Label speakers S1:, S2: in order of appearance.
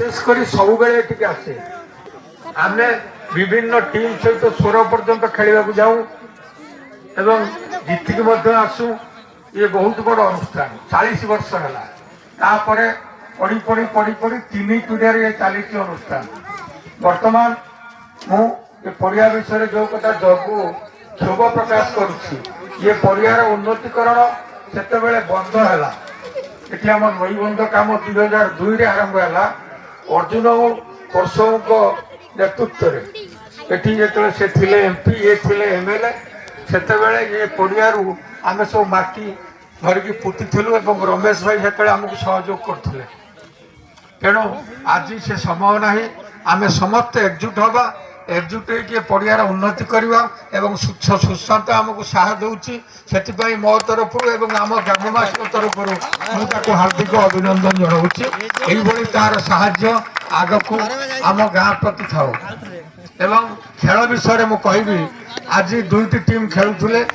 S1: विशेष कर सब आसे आम विभिन्न टीम सहित 16 पर्यंत खेलने को जाऊँ एवं जीतिक आसू। ये बहुत बड़ अनुष्ठान 40 वर्ष है पढ़ी पढ़ी पढ़ी पढ़ी 3 पीढ़ी ये चली अनुष्ठान। वर्तमान मुझे पड़िया विषय जो कथा जगू क्षोभ प्रकाश करुच्ची ये पड़ियार उन्नतीकरण से बंद है। ये आम नई बंध कम 2002 आरंभ है अर्जुन परशु नेतृत्व में से एमपी ये थे एमएलए से ये पड़ियारू आम सब माटी धरिकी पुतीलु और रमेश भाई से आमको सहयोग करते। तेणु आज से समय ना आम समस्त एकजुट हवा एकजुट हो पड़ियार उन्नति करवा एवं सुशांत आमको साह दूसरी से मो तरफ आम ग्रामवासी तरफ मुझे हार्दिक अभिनंदन जनाऊँगी। तार साहाय्य आग को आम गाँ प्रति था। खेल विषय मुझे आज 2टी टीम खेलुले।